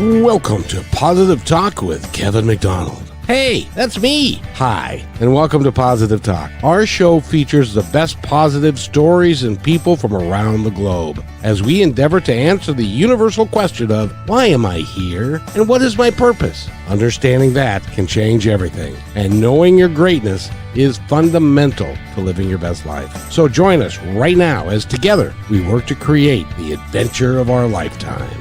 Welcome to Positive Talk with Kevin McDonald. Hey, that's me. Hi, and welcome to Positive Talk. Our show features the best positive stories and people from around the globe as we endeavor to answer the universal question of why am I here and what is my purpose? Understanding that can change everything, and knowing your greatness is fundamental to living your best life. So join us right now as together we work to create the adventure of our lifetime.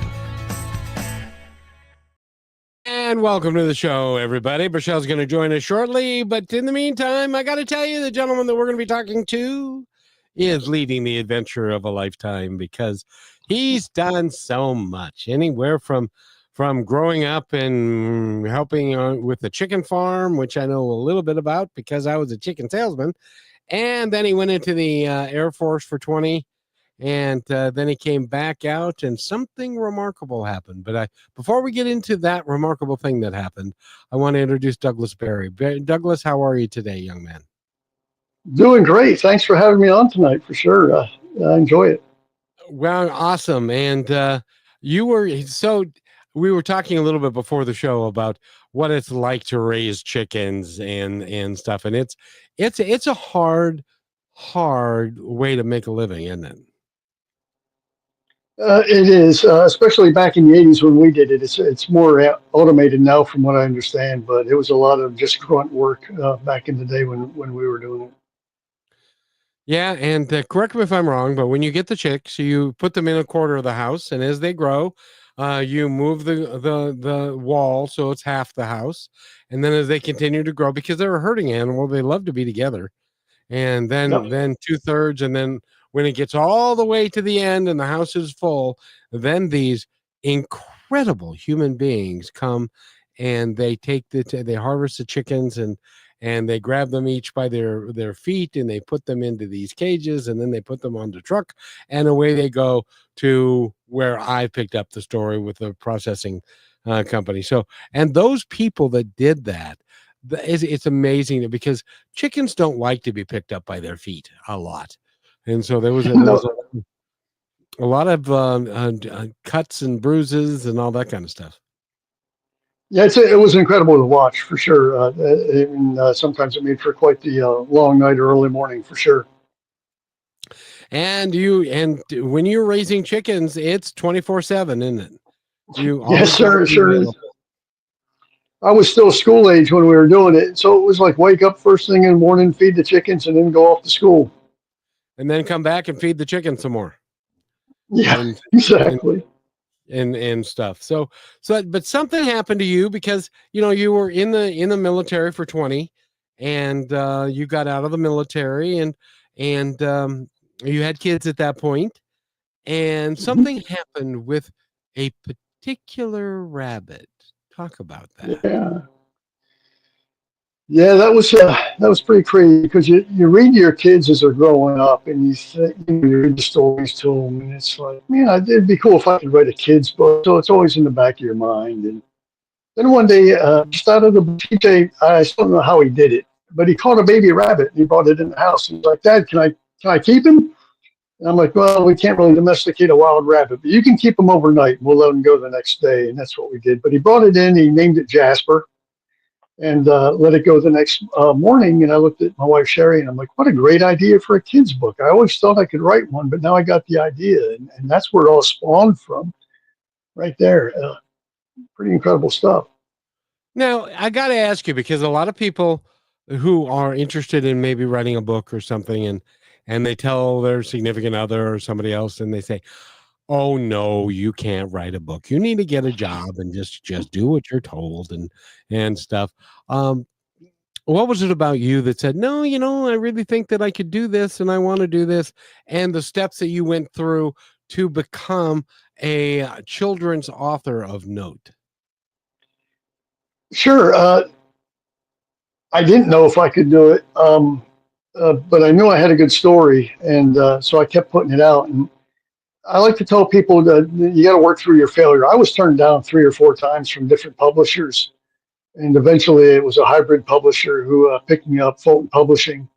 And welcome to the show, everybody. Michelle's going to join us shortly, but in the meantime, I got to tell you, the gentleman that we're going to be talking to is leading the adventure of a lifetime because he's done so much. Anywhere from growing up and helping with the chicken farm, which I know a little bit about because I was a chicken salesman, and then he went into the Air Force for 20. And then he came back out and something remarkable happened. But before we get into that remarkable thing that happened, I want to introduce Douglas Berry. Douglas, how are you today, young man? Doing great. Thanks for having me on tonight, for sure. I enjoy it. Well, awesome. And we were talking a little bit before the show about what it's like to raise chickens and stuff. And it's a hard way to make a living, isn't it? It is, especially back in the 80s when we did it. It's more automated now from what I understand, but it was a lot of just grunt work back in the day when we were doing it. Yeah, and correct me if I'm wrong, but when you get the chicks, you put them in a corner of the house, and as they grow, you move the wall so it's half the house, and then as they continue to grow, because they're a herding animal, they love to be together, and then Yep. then 2/3, and then when it gets all the way to the end and the house is full, then these incredible human beings come and they they harvest the chickens and they grab them each by their feet and they put them into these cages and then they put them on the truck and away they go to where I picked up the story with the processing company. So, and those people that did that, it's amazing because chickens don't like to be picked up by their feet a lot. And so there was a lot of cuts and bruises and all that kind of stuff. Yeah, it was incredible to watch, for sure. Sometimes it made for quite the long night or early morning, for sure. And when you're raising chickens, it's 24/7, isn't it? Yes, sir. It sure is. I was still school age when we were doing it, so it was like wake up first thing in the morning, feed the chickens, and then go off to school. And then come back and feed the chicken some more. Yeah, exactly. And stuff. So, but something happened to you because, you were in the military for 20 and you got out of the military and you had kids at that point and something happened with a particular rabbit. Talk about that. Yeah. Yeah, that was pretty crazy because you read to your kids as they're growing up and you read the stories to them and it's like, man, it'd be cool if I could write a kid's book. So it's always in the back of your mind. And then one day, just out of the TJ, I still don't know how he did it, but he caught a baby rabbit and he brought it in the house. He's like, Dad, can I keep him? And I'm like, well, we can't really domesticate a wild rabbit, but you can keep him overnight. We'll let him go the next day, and that's what we did. But he brought it in. He named it Jasper. And let it go the next morning. And I looked at my wife, Sherry, and I'm like, what a great idea for a kid's book. I always thought I could write one, but now I got the idea. And that's where it all spawned from right there. Pretty incredible stuff. Now, I got to ask you, because a lot of people who are interested in maybe writing a book or something, and they tell their significant other or somebody else, and they say, oh no, you can't write a book. You need to get a job and just do what you're told and stuff. What was it about you that said, no, I really think that I could do this and I want to do this, and the steps that you went through to become a children's author of note? Sure. I didn't know if I could do it, but I knew I had a good story, and so I kept putting it out. And I like to tell people that you got to work through your failure. I was turned down 3 or 4 times from different publishers, and eventually it was a hybrid publisher who picked me up, Fulton Publishing.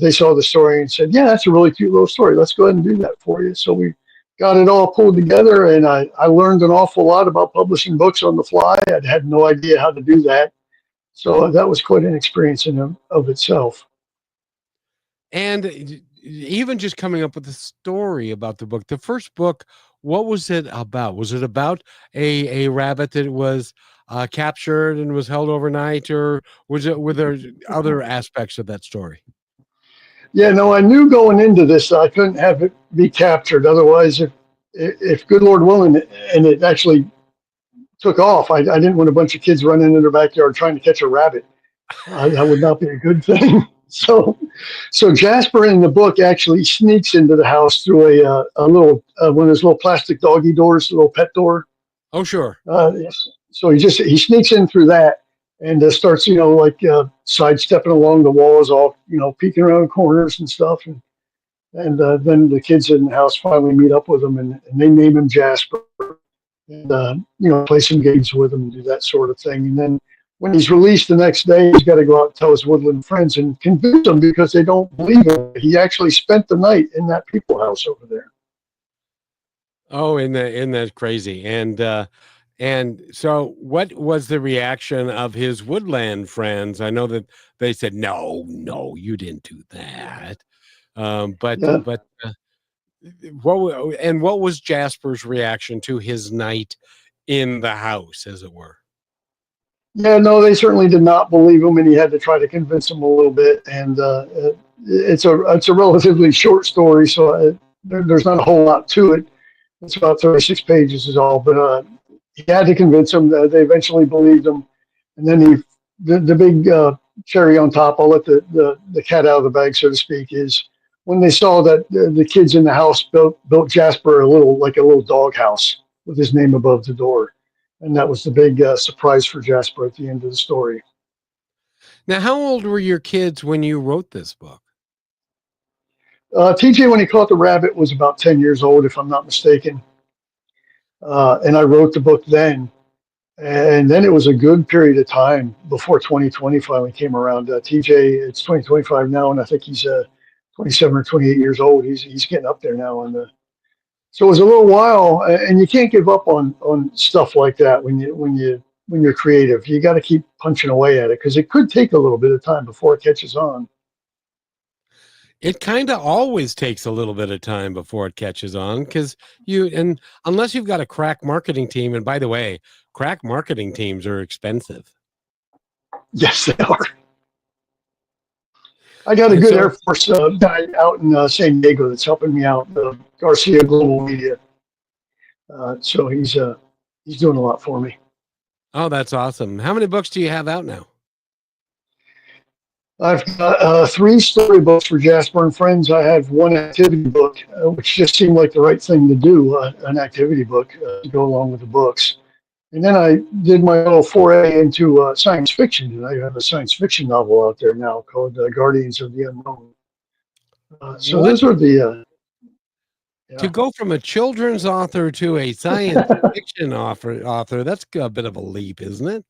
They saw the story and said, yeah, that's a really cute little story. Let's go ahead and do that for you. So we got it all pulled together, and I learned an awful lot about publishing books on the fly. I had no idea how to do that. So that was quite an experience in of itself. And even just coming up with a story about the book, the first book, what was it about? Was it about a rabbit that was captured and was held overnight, or were there other aspects of that story? Yeah, no, I knew going into this I couldn't have it be captured. Otherwise, if good Lord willing, and it actually took off, I didn't want a bunch of kids running in their backyard trying to catch a rabbit. That would not be a good thing. So Jasper in the book actually sneaks into the house through a little one of those little plastic doggy doors, a little pet door. Oh, sure. So he sneaks in through that and starts like sidestepping along the walls, all peeking around corners and stuff, and then the kids in the house finally meet up with him, and they name him Jasper, and play some games with him and do that sort of thing. And then when he's released the next day, he's got to go out and tell his woodland friends and convince them, because they don't believe him. He actually spent the night in that people house over there. Oh, in that crazy. And so what was the reaction of his woodland friends? I know that they said, no, you didn't do that. But Yeah. what was Jasper's reaction to his night in the house, as it were? Yeah, no, they certainly did not believe him, and he had to try to convince them a little bit. And it's a relatively short story, so there's not a whole lot to it. It's about 36 pages is all, but he had to convince them. They eventually believed him, and then the big cherry on top, I'll let the cat out of the bag, so to speak, is when they saw that the kids in the house built Jasper a little dog house with his name above the door. And that was the big surprise for Jasper at the end of the story. Now, how old were your kids when you wrote this book? TJ, when he caught the rabbit, was about 10 years old, if I'm not mistaken. And I wrote the book then. And then it was a good period of time before 2020 finally came around. TJ, it's 2025 now, and I think he's 27 or 28 years old. He's getting up there now. And so it was a little while, and you can't give up on stuff like that when you're creative. You got to keep punching away at it, because it could take a little bit of time before it catches on. It kind of always takes a little bit of time before it catches on, because unless you've got a crack marketing team, and by the way, crack marketing teams are expensive. Yes, they are. I got a good Air Force guy out in San Diego that's helping me out, Garcia Global Media. So he's doing a lot for me. Oh, that's awesome. How many books do you have out now? I've got 3 storybooks for Jasper and Friends. I have 1 activity book, which just seemed like the right thing to do, an activity book to go along with the books. And then I did my little foray into science fiction, and I have a science fiction novel out there now called Guardians of the Unknown. So those are the... To go from a children's author to a science fiction author, that's a bit of a leap, isn't it?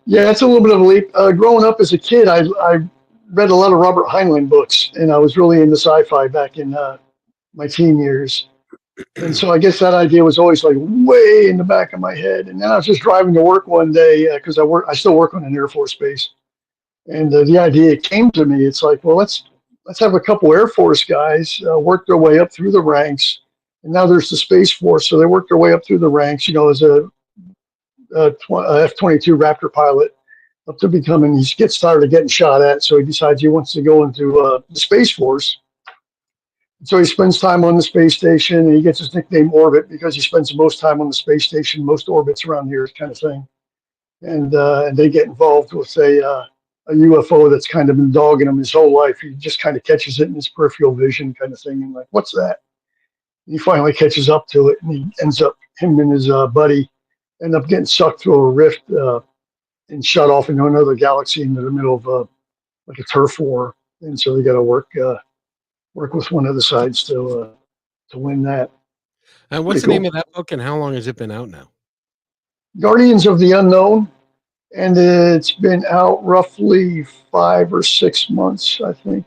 Yeah, it's a little bit of a leap. Growing up as a kid, I read a lot of Robert Heinlein books, and I was really into sci-fi back in my teen years. And so I guess that idea was always like way in the back of my head. And then I was just driving to work one day, because I still work on an Air Force base, and the idea came to me. It's like, well, let's have a couple Air Force guys work their way up through the ranks, and now there's the Space Force, so they work their way up through the ranks. As a F-22 Raptor pilot, up to becoming, he gets tired of getting shot at, so he decides he wants to go into the Space Force. So he spends time on the space station, and he gets his nickname Orbit because he spends the most time on the space station, most orbits around here, kind of thing. And they get involved with a UFO that's kind of been dogging him his whole life. He just kind of catches it in his peripheral vision, kind of thing, and like, what's that? And he finally catches up to it, and he ends up, him and his buddy end up getting sucked through a rift and shut off into another galaxy into the middle of like a turf war. And so they got to work with one of the sides to win that. And what's the name of that book, and how long has it been out now? Guardians of the Unknown, and it's been out roughly 5 or 6 months, I think.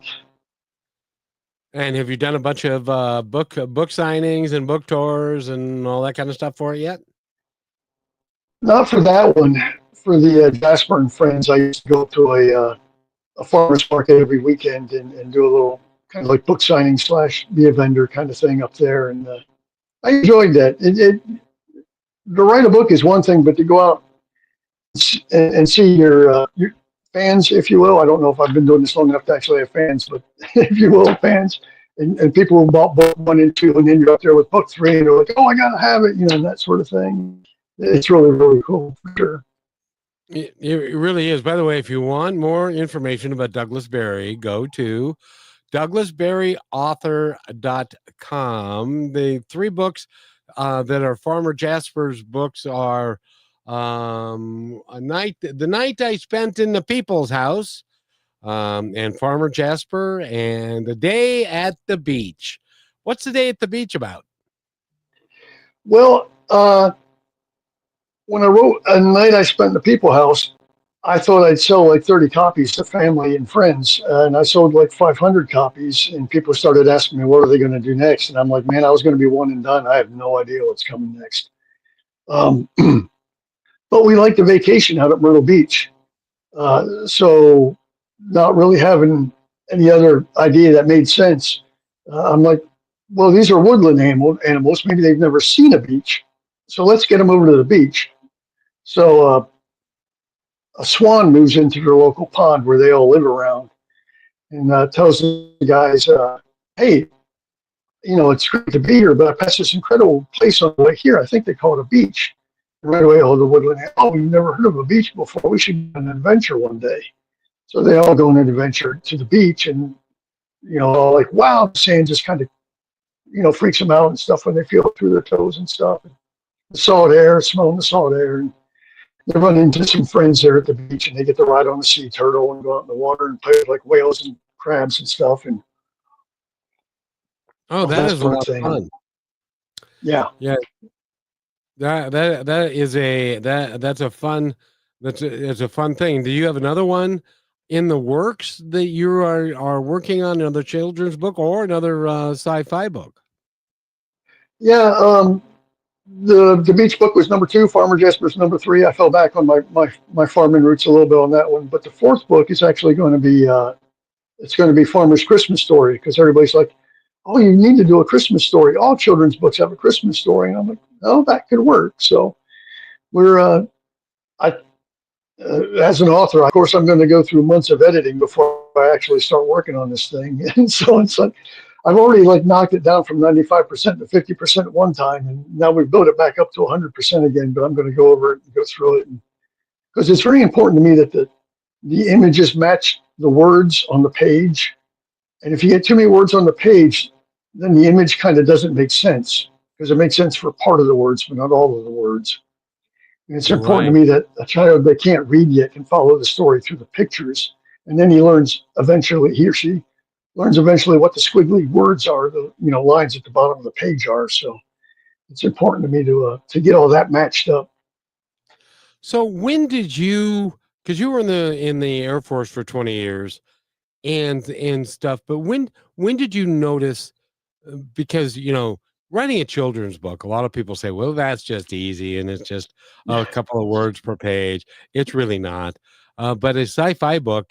And have you done a bunch of book signings and book tours and all that kind of stuff for it yet? Not for that one. For the Jasper and Friends, I used to go to a farmer's market every weekend and do a little kind of like book signing slash be a vendor kind of thing up there. And I enjoyed that. To write a book is one thing, but to go out and see your fans, if you will. I don't know if I've been doing this long enough to actually have fans, but if you will, fans and people who bought book 1 and 2, and then you're up there with book 3, and they're like, "Oh, I gotta have it," and that sort of thing. It's really really cool for sure. It really is. By the way, if you want more information about Douglas Berry, go to douglasberryauthor.com. The 3 books that are Farmer Jasper's books are The Night I Spent in the People's House, and Farmer Jasper, and The Day at the Beach. What's The Day at the Beach about? Well, when I wrote A Night I Spent in the People House, I thought I'd sell like 30 copies to family and friends, and I sold like 500 copies. And people started asking me, "What are they going to do next?" And I'm like, "Man, I was going to be one and done. I have no idea what's coming next." Um, but we like to vacation out at Myrtle Beach, so not really having any other idea that made sense. I'm like, "Well, these are woodland animals. Maybe they've never seen a beach, so let's get them over to the beach." So a swan moves into their local pond where they all live around, and tells the guys, "Hey, it's great to be here, but I passed this incredible place on the way here. I think they call it a beach." And right away, all the woodland, "Oh, we've never heard of a beach before. We should go on an adventure one day." So they all go on an adventure to the beach, and all like, wow, the sand just kind of freaks them out and stuff when they feel it through their toes and stuff. And the salt air, smelling the salt air, and they run into some friends there at the beach, and they get to ride on the sea turtle and go out in the water and play with like whales and crabs and stuff. And Oh, that that's is a one lot of thing. fun. Yeah. Yeah, that is that's a fun it's a fun thing. Do you have another one in the works that you are working on, another children's book or another sci-fi book? Yeah. The beach book was number 2. Farmer Jasper's number 3. I fell back on my farming roots a little bit on that one, but the 4th book is actually going to be it's going to be Farmer's Christmas Story, because everybody's like, "Oh, you need to do a Christmas story. All children's books have a Christmas story." And I'm like, "Oh, that could work." So we're I as an author, of course, I'm going to go through months of editing before I actually start working on this thing, and so it's like I've already like knocked it down from 95% to 50% at one time, and now we've built it back up to 100% again. But I'm going to go over it and go through it, because it's very important to me that the images match the words on the page. And if you get too many words on the page, then the image kind of doesn't make sense, because it makes sense for part of the words, but not all of the words. And it's important to Right. me that a child that can't read yet can follow the story through the pictures. And then he or she learns eventually what the squiggly words are, the lines at the bottom of the page are. So it's important to me to get all that matched up. So when did you, because you were in the Air Force for 20 years and stuff, but when did you notice, because writing a children's book, a lot of people say, well, that's just easy and it's just a couple of words per page. It's really not. But a sci-fi book,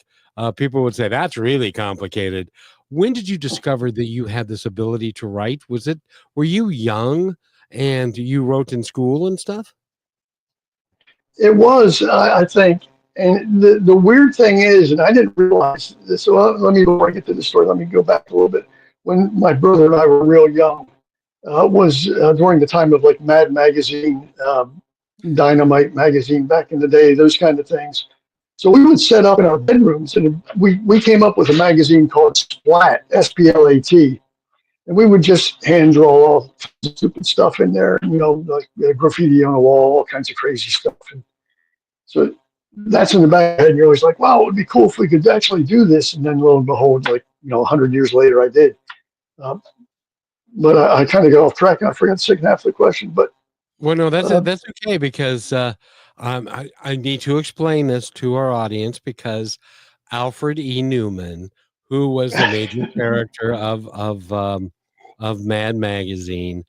people would say that's really complicated. When did you discover that you had this ability to write? Were you young and you wrote in school and stuff? It was, I think. And the weird thing is, and I didn't realize this. So let me, before I get to the story, let me go back a little bit. When my brother and I were real young, was during the time of like Mad Magazine, Dynamite Magazine back in the day, those kind of things. So we would set up in our bedrooms, and we came up with a magazine called Splat, Splat, and we would just hand draw all stupid stuff in there, like graffiti on a wall, all kinds of crazy stuff. And so that's in the back of the head, and you're always like, "Wow, it would be cool if we could actually do this." And then lo and behold, like 100 years later, I did. Um, but I kind of got off track, and I forgot the second half of the question. But Well, no, uh, that's okay because I need to explain this to our audience because Alfred E. Newman, who was the major character of Mad Magazine.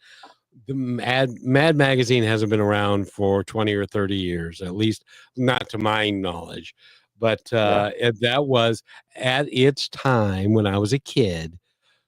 The Mad Magazine hasn't been around for 20 or 30 years, at least not to my knowledge. But Yeah. that was at its time when I was a kid,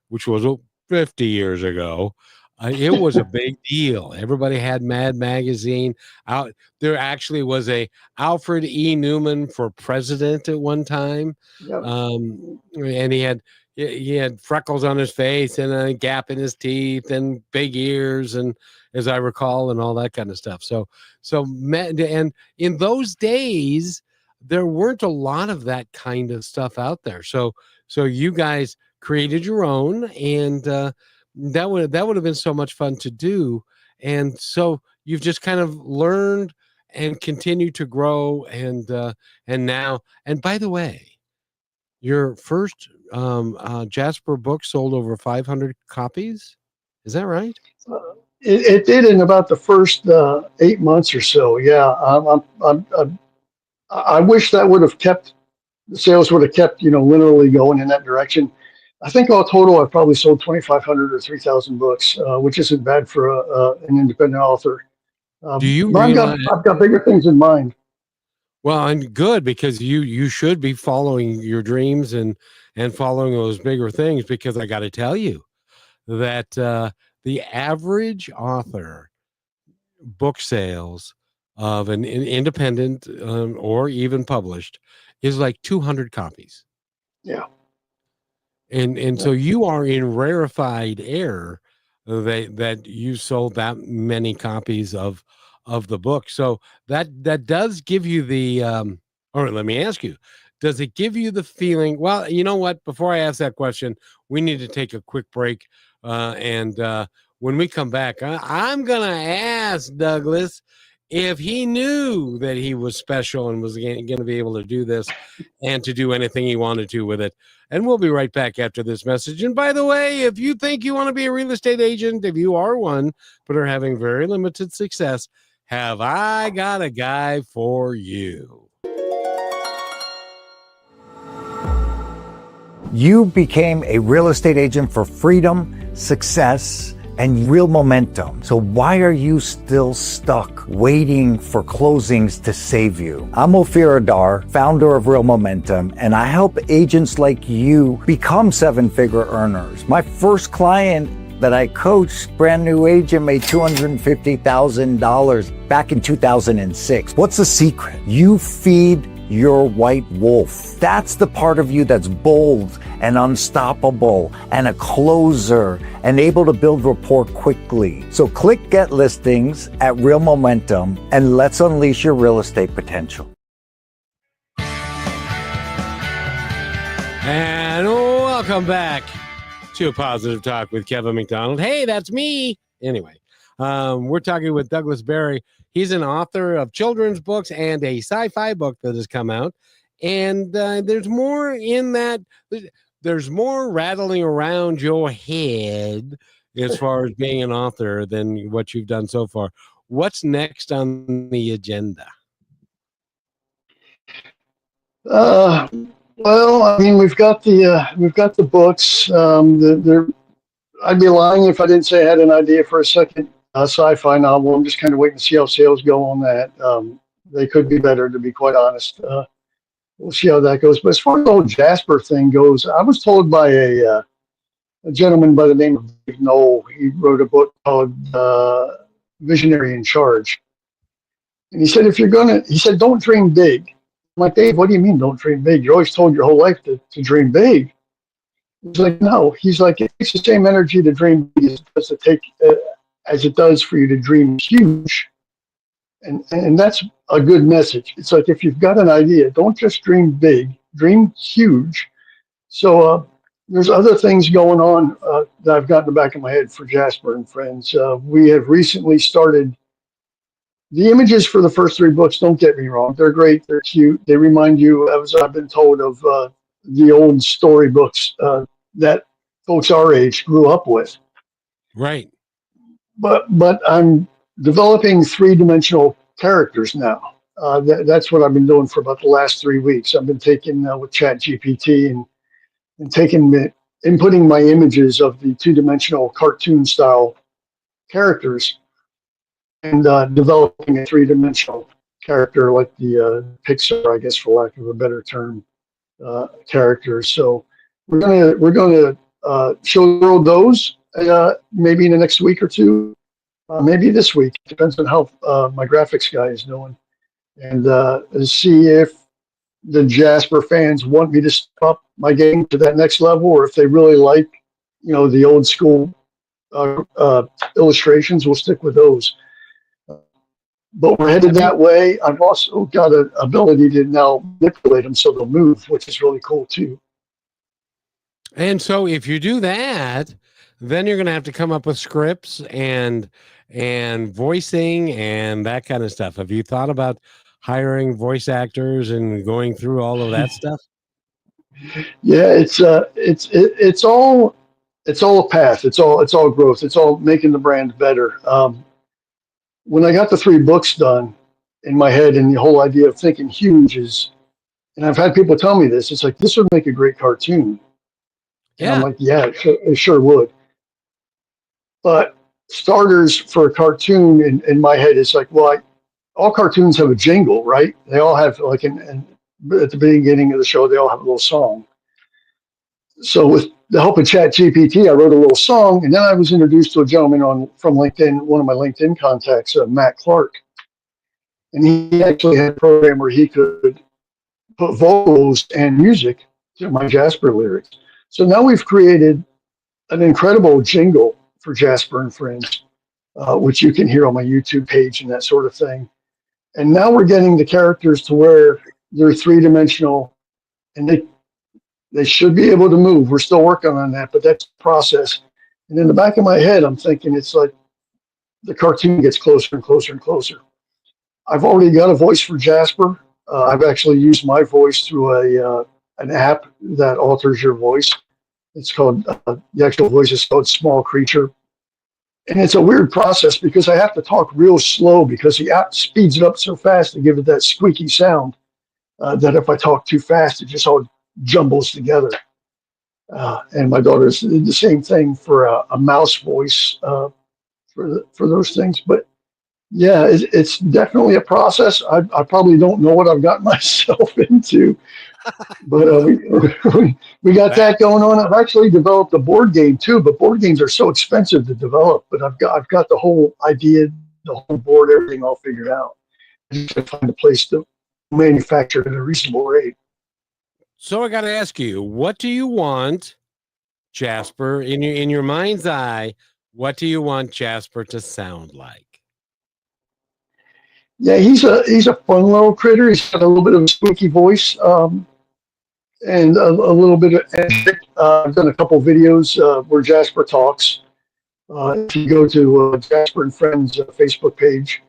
which was 50 years ago. It was a big deal. Everybody had Mad Magazine out. There actually was a Alfred E. Newman for president at one time, Yep. and he had freckles on his face and a gap in his teeth and big ears, and as I recall, and all that kind of stuff. And in those days, there weren't a lot of that kind of stuff out there. So you guys created your own, and that would have been so much fun to do. And so you've just kind of learned and continue to grow, and now, and by the way, your first Jasper book sold over 500 copies. Is that right? It did in about the first 8 months or so. Yeah. I wish that would have kept, the sales would have kept, literally going in that direction. I think all total, I've probably sold 2,500 or 3,000 books, which isn't bad for an independent author. Do you But realize? I've got bigger things in mind. Well, and good, because you should be following your dreams and following those bigger things, because I got to tell you that the average author book sales of an independent or even published is like 200 copies. Yeah. And so you are in rarefied air that you sold that many copies of the book. So that does give you the or let me ask you, does it give you the feeling? Well, you know what? Before I ask that question, we need to take a quick break. And when we come back, I'm gonna ask Douglas if he knew that he was special and was going to be able to do this and to do anything he wanted to with it. And we'll be right back after this message. And by the way, if you think you want to be a real estate agent, if you are one, but are having very limited success, have I got a guy for you. You became a real estate agent for freedom, success, and real momentum. So why are you still stuck waiting for closings to save you? I'm Ophir Adar, founder of Real Momentum, and I help agents like you become seven-figure earners. My first client that I coached, brand new agent, made $250,000 back in 2006. What's the secret? You feed your white wolf. That's the part of you that's bold and unstoppable and a closer and able to build rapport quickly. So click Get Listings at Real Momentum and let's unleash your real estate potential. And welcome back to Positive Talk with Kevin McDonald. Hey, that's me. Anyway, we're talking with Douglas Berry. He's an author of children's books and a sci-fi book that has come out. And there's more in that. There's more rattling around your head as far as being an author than what you've done so far. What's next on the agenda? Well, I mean, we've got the books. I'd be lying if I didn't say I had an idea for a second sci-fi novel. I'm just kind of waiting to see how sales go on that. They could be better, to be quite honest. We'll see how that goes. But as far as the whole Jasper thing goes, I was told by a gentleman by the name of Dave Knoll. He wrote a book called Visionary in Charge. And he said, he said, don't dream big. I'm like, Dave, what do you mean don't dream big? You're always told your whole life to dream big. He's like, no. He's like, it takes the same energy to dream big as it does for you to dream huge. And that's a good message. It's like, if you've got an idea, don't just dream big, dream huge. So there's other things going on that I've got in the back of my head for Jasper and friends. We have recently started. The images for the first three books, don't get me wrong, they're great, they're cute. They remind you, as I've been told, of the old storybooks that folks our age grew up with. Right. But I'm developing three-dimensional characters now. That's what I've been doing for about the last 3 weeks. I've been taking with ChatGPT and and inputting my images of the two-dimensional cartoon style characters and developing a three-dimensional character like the Pixar, I guess, for lack of a better term, characters. So we're gonna show the world those maybe in the next week or two, maybe this week. Depends on how my graphics guy is doing, and see if the Jasper fans want me to step up my game to that next level, or if they really like, the old school illustrations, we'll stick with those. But we're headed that way. I've also got an ability to now manipulate them so they'll move, which is really cool too. And so if you do that, then you're going to have to come up with scripts and voicing and that kind of stuff. Have you thought about hiring voice actors and going through all of that stuff? Yeah, it's all a path. It's all growth. It's all making the brand better. When I got the 3 books done in my head, and the whole idea of thinking huge is, and I've had people tell me this, it's like, this would make a great cartoon. And I'm like, yeah, it sure would. But starters for a cartoon in my head is like, well, all cartoons have a jingle, right? They all have like at the beginning of the show, they all have a little song. So with the help of ChatGPT, I wrote a little song, and then I was introduced to a gentleman from LinkedIn, one of my LinkedIn contacts, Matt Clark. And he actually had a program where he could put vocals and music to my Jasper lyrics. So now we've created an incredible jingle for Jasper and Friends, which you can hear on my YouTube page and that sort of thing. And now we're getting the characters to where they're 3-dimensional, and they should be able to move. We're still working on that, but that's the process. And in the back of my head, I'm thinking it's like the cartoon gets closer and closer and closer. I've already got a voice for Jasper. I've actually used my voice through an app that alters your voice. It's called, the actual voice is called Small Creature. And it's a weird process because I have to talk real slow because the app speeds it up so fast to give it that squeaky sound that if I talk too fast, it just all jumbles together. And my daughter's did the same thing for a mouse voice for those things. But yeah, it's definitely a process. I probably don't know what I've got myself into, but we got that going on. I've actually developed a board game too, but board games are so expensive to develop. But I've got the whole idea, the whole board, everything all figured out. I just have to find a place to manufacture it at a reasonable rate. So I got to ask you, what do you want, Jasper, in your mind's eye? What do you want Jasper to sound like? Yeah, he's a fun little critter. He's got a little bit of a squeaky voice, and a little bit of energy. I've done a couple videos where Jasper talks. If you go to Jasper and Friends Facebook page,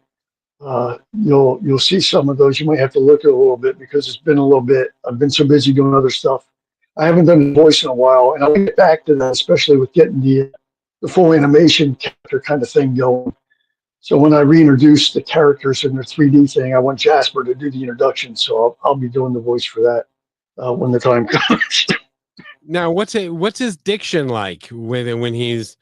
you'll see some of those. You might have to look at it a little bit because it's been a little bit. I've been so busy doing other stuff. I haven't done the voice in a while, and I'll get back to that, especially with getting the full animation character kind of thing going. So when I reintroduce the characters in their 3D thing, I want Jasper to do the introduction. So I'll be doing the voice for that when the time comes. Now, what's his diction like when he's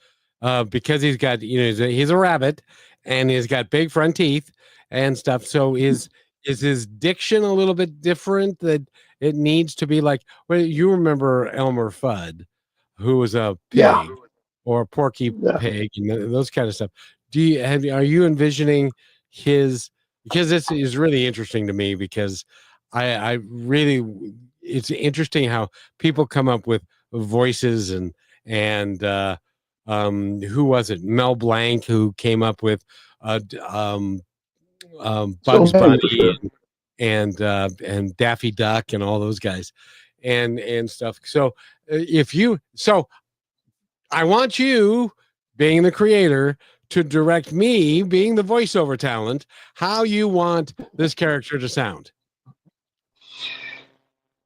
because he's got he's a rabbit and he's got big front teeth and stuff. So is his diction a little bit different? That it needs to be like, well, you remember Elmer Fudd, who was a pig or a porky pig and those kind of stuff. Are you envisioning his, because this is really interesting to me because I really, it's interesting how people come up with voices and who was it? Mel Blanc, who came up with Bugs Bunny and Daffy Duck and all those guys and stuff. So I want you, being the creator, to direct me, being the voiceover talent, how you want this character to sound.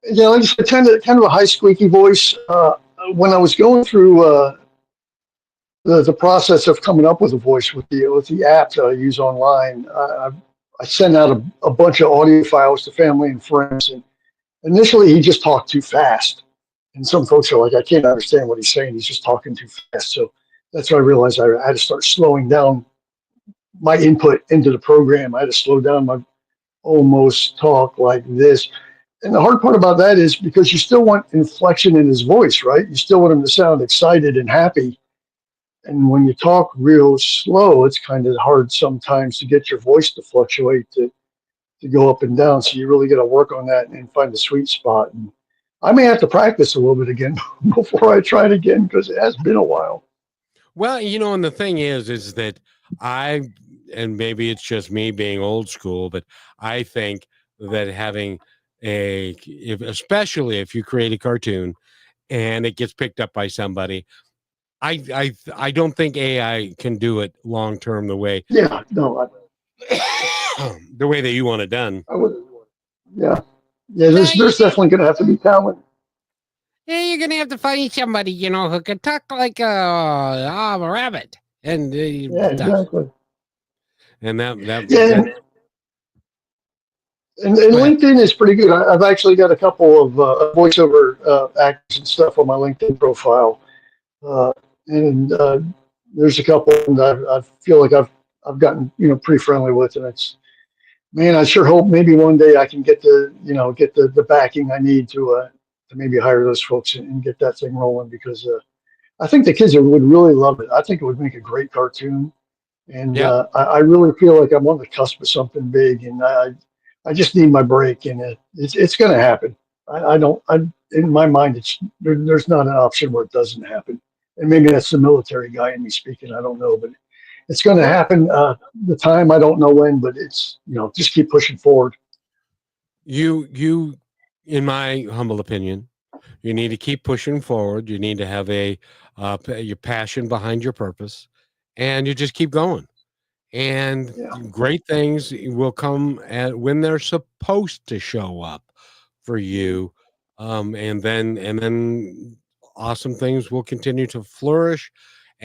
Yeah, like I said, kind of a high squeaky voice. When I was going through the process of coming up with a voice with the app that I use online, I sent out a bunch of audio files to family and friends. And initially, he just talked too fast, And some folks are like, I can't understand what he's saying. He's just talking too fast. So that's why I realized I had to start slowing down my input into the program. I had to slow down my almost talk like this. And the hard part about that is because you still want inflection in his voice, right? You still want him to sound excited and happy. And when you talk real slow, it's kind of hard sometimes to get your voice to fluctuate, to go up and down. So you really got to work on that and find the sweet spot. And I may have to practice a little bit again before I try it again because it has been a while. Well, and the thing is that and maybe it's just me being old school, but I think that having especially if you create a cartoon and it gets picked up by somebody, I don't think AI can do it long term the way Yeah, no, the way that you want it done. I would. Yeah, yeah. There's definitely going to have to be talent. Yeah, you're gonna have to find somebody who can talk like a rabbit, and Yeah, exactly. and that Yeah, and go ahead. LinkedIn is pretty good. I've actually got a couple of voiceover acts and stuff on my LinkedIn profile, uh, and there's a couple that I feel like I've gotten pretty friendly with, and it's, man, I sure hope maybe one day I can get the backing I need to maybe hire those folks and get that thing rolling because I think the kids would really love it. I think it would make a great cartoon, and Yep. I really feel like I'm on the cusp of something big, and I just need my break, and it's going to happen. I don't. In my mind, there's not an option where it doesn't happen, and maybe that's the military guy in me speaking. I don't know, but it's going to happen. The time I don't know when, but it's just keep pushing forward. You, in my humble opinion, you need to keep pushing forward. You need to have your passion behind your purpose, and you just keep going. And Yeah, great things will come when they're supposed to show up for you, and then awesome things will continue to flourish,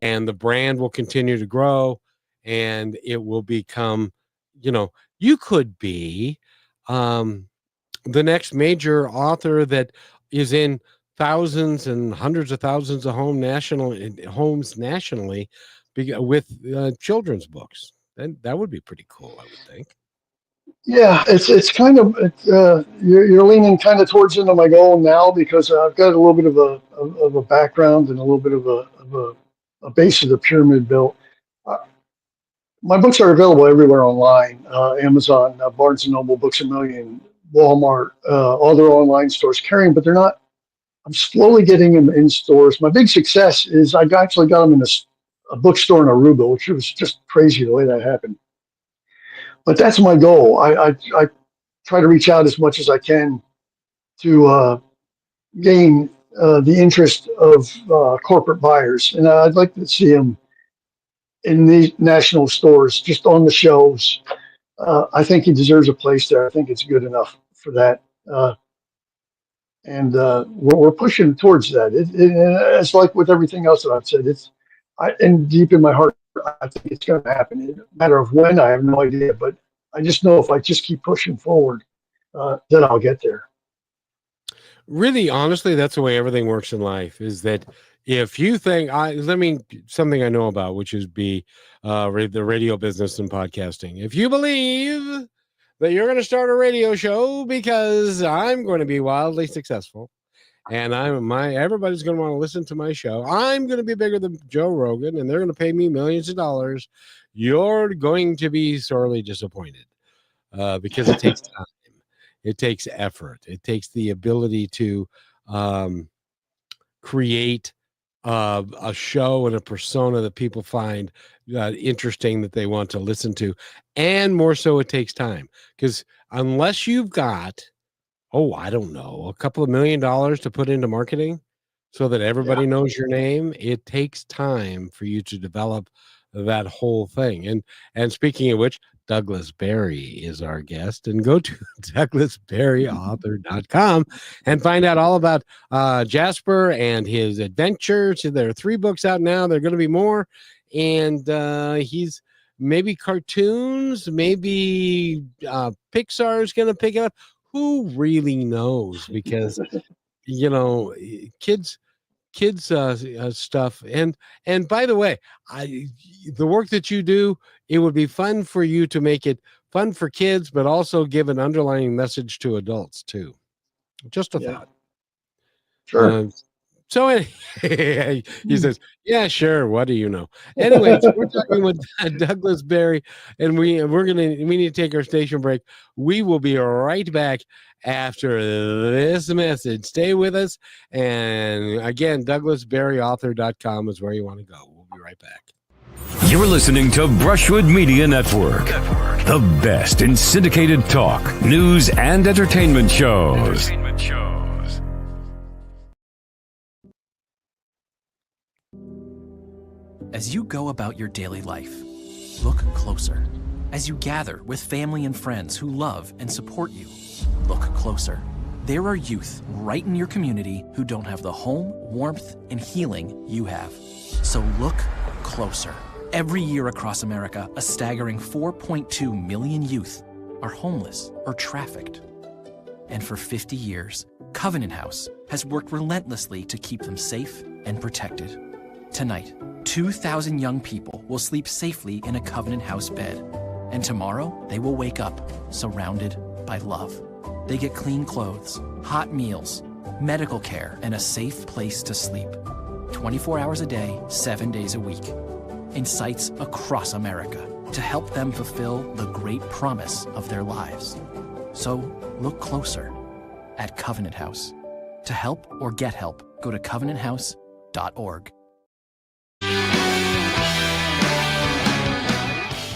and the brand will continue to grow, and it will become, you could be um, the next major author that is in thousands and hundreds of thousands of homes nationally with children's books. Then that would be pretty cool, I would think. yeah. It's kind of you're leaning kind of towards into my goal now because I've got a little bit of a background and a little bit of a base of the pyramid built. Uh, My books are available everywhere online, Amazon, Barnes and Noble, Books a Million, Walmart, other online stores carrying, but they're not. I'm slowly getting them in stores. My big success is I actually got them in a bookstore in Aruba, which was just crazy the way that happened. But that's my goal. I try to reach out as much as I can to gain the interest of corporate buyers, and I'd like to see them in these national stores, just on the shelves. I think he deserves a place there. I think it's good enough for that. And we're pushing towards that. It's like with everything else that I've said. And deep in my heart, I think it's going to happen. In a matter of when, I have no idea. But I just know if I just keep pushing forward, then I'll get there. Really, honestly, that's the way everything works in life, is that if you think something I know about, which is the radio business and podcasting. If you believe that you're going to start a radio show because I'm going to be wildly successful and everybody's going to want to listen to my show, I'm going to be bigger than Joe Rogan and they're going to pay me millions of dollars, you're going to be sorely disappointed because it takes time. It takes effort. It takes the ability to create a show and a persona that people find interesting, that they want to listen to. And more so, it takes time, because unless you've got, I don't know, a couple of $1 million to put into marketing so that everybody knows your name, it takes time for you to develop that whole thing. And speaking of which, Douglas Berry is our guest, and go to douglasberryauthor.com and find out all about Jasper and his adventures. There are 3 books out now. There are going to be more, and he's maybe cartoons, maybe Pixar is going to pick it up. Who really knows? Because kids stuff. And by the way, the work that you do, it would be fun for you to make it fun for kids, but also give an underlying message to adults too. Just a thought. Sure. So he says, yeah, sure. What do you know? Anyways, we're talking with Douglas Berry, and we need to take our station break. We will be right back after this message. Stay with us. And again, DouglasBerryAuthor.com is where you want to go. We'll be right back. You're listening to Brushwood Media Network, the best in syndicated talk, news, and entertainment shows. As you go about your daily life, look closer. As you gather with family and friends who love and support you, look closer. There are youth right in your community who don't have the home, warmth, and healing you have. So look closer. Every year across America, a staggering 4.2 million youth are homeless or trafficked. And for 50 years, Covenant House has worked relentlessly to keep them safe and protected. Tonight, 2,000 young people will sleep safely in a Covenant House bed. And tomorrow, they will wake up surrounded by love. They get clean clothes, hot meals, medical care, and a safe place to sleep. 24 hours a day, 7 days a week. In sites across America to help them fulfill the great promise of their lives. So look closer at Covenant House. To help or get help, go to covenanthouse.org.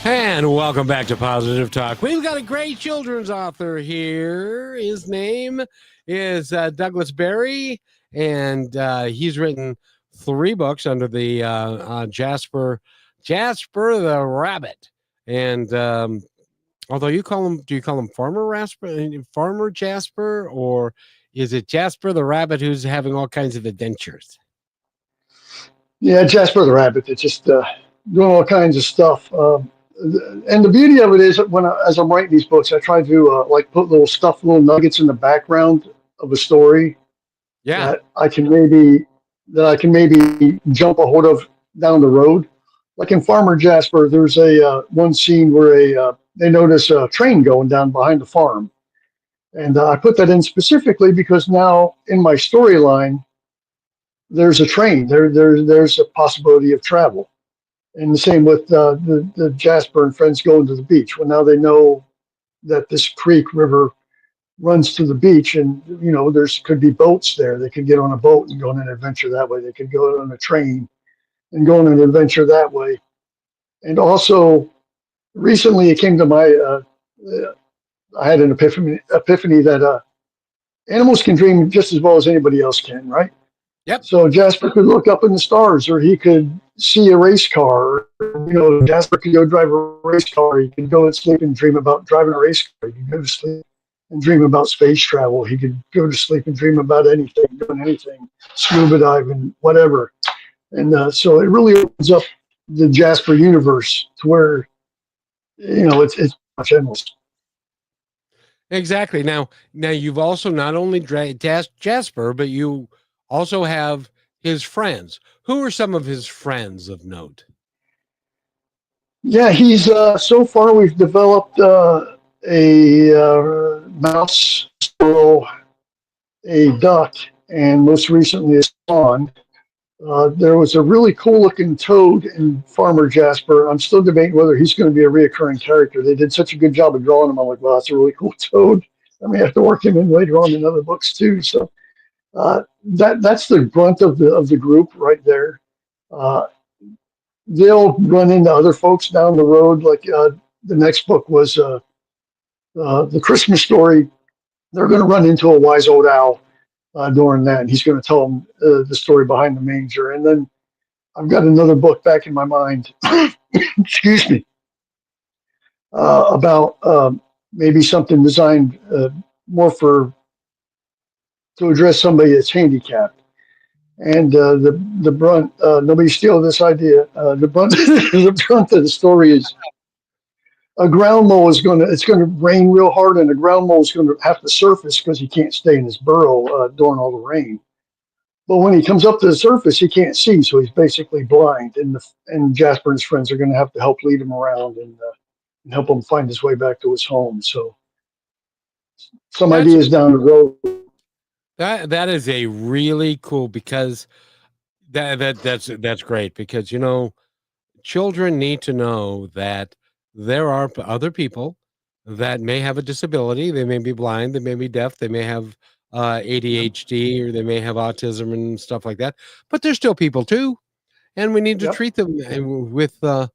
And welcome back to Positive Talk. We've got a great children's author here. His name is Douglas Berry, and he's written 3 books under the Jasper the Rabbit. And although do you call him Farmer Jasper, or is it Jasper the Rabbit who's having all kinds of adventures? Yeah, Jasper the Rabbit. It's just doing all kinds of stuff. And the beauty of it is that as I'm writing these books, I try to put little nuggets in the background of a story. Yeah, that I can maybe jump a hold of down the road. Like in Farmer Jasper, there's one scene where they notice a train going down behind the farm, and I put that in specifically because now in my storyline, there's a train. There's a possibility of travel. And the same with the Jasper and friends going to the beach. Well, now they know that this creek river runs to the beach, and there's could be boats there. They could get on a boat and go on an adventure that way. They could go on a train and go on an adventure that way. And also, recently it came to my I had an epiphany that animals can dream just as well as anybody else can, right? Yep. So Jasper could look up in the stars, or he could see a race car. Jasper could go drive a race car. He could go to sleep and dream about driving a race car. He could go to sleep and dream about space travel. He could go to sleep and dream about anything, doing anything, scuba diving, whatever. And so it really opens up the Jasper universe to where, it's much endless. Exactly. Now you've also not only Jasper, but you also have his friends. Who are some of his friends of note? Yeah, he's so far we've developed a mouse, squirrel, a duck, and most recently a swan. There was a really cool looking toad in Farmer Jasper. I'm still debating whether he's going to be a reoccurring character. They did such a good job of drawing him. I'm like, wow, that's a really cool toad. I may have to work him in later on in other books too. So that's the brunt of the group right there. They'll run into other folks down the road. Like the next book was the Christmas story. They're going to run into a wise old owl during that, and he's going to tell them the story behind the manger. And then I've got another book back in my mind, excuse me, about maybe something designed more to address somebody that's handicapped. And the brunt, nobody steal this idea. The brunt of the story is a ground mole it's going to rain real hard, and the ground mole is going to have to surface because he can't stay in his burrow during all the rain. But when he comes up to the surface, he can't see, so he's basically blind. And Jasper and his friends are going to have to help lead him around and help him find his way back to his home. So some That's ideas down the road. that is a really cool, because that's great, because children need to know that there are other people that may have a disability. They may be blind, they may be deaf, they may have ADHD, or they may have autism and stuff like that, but they're still people too, and we need to Yep, treat them with the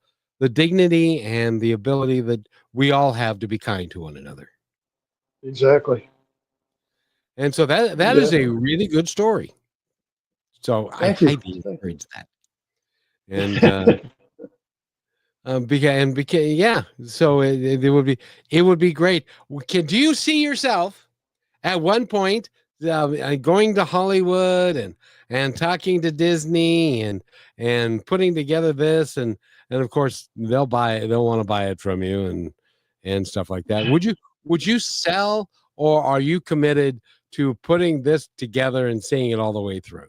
dignity and the ability that we all have to be kind to one another. exactly. And so that is Yeah. a really good story. So I Thank you. highly Thank encourage that. And you. because yeah, so it would be great. Do you see yourself at one point going to Hollywood and talking to Disney and putting together this, and of course they'll want to buy it from you and stuff like that? Would you sell, or are you committed to putting this together and seeing it all the way through?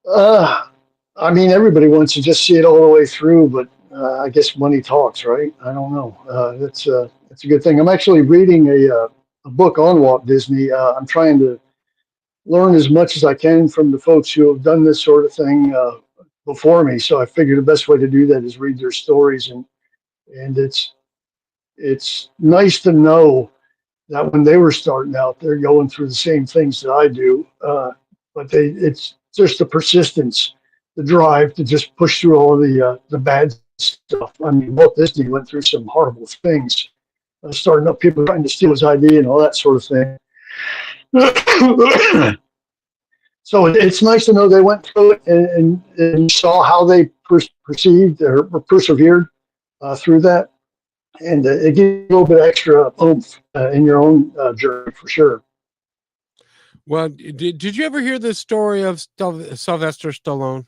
Uh, I mean, everybody wants to just see it all the way through, but I guess money talks, right? I don't know. That's a good thing. I'm actually reading a book on Walt Disney. I'm trying to learn as much as I can from the folks who have done this sort of thing before me. So I figure the best way to do that is read their stories, and it's nice to know that when they were starting out, they're going through the same things that I do. But it's just the persistence, the drive to just push through all the bad stuff. I mean, Walt Disney went through some horrible things, starting up people trying to steal his ID and all that sort of thing. So it's nice to know they went through it and saw how they perceived or persevered through that. And it gives you a little bit extra oomph in your own journey for sure. Well, did you ever hear the story of Sylvester Stallone?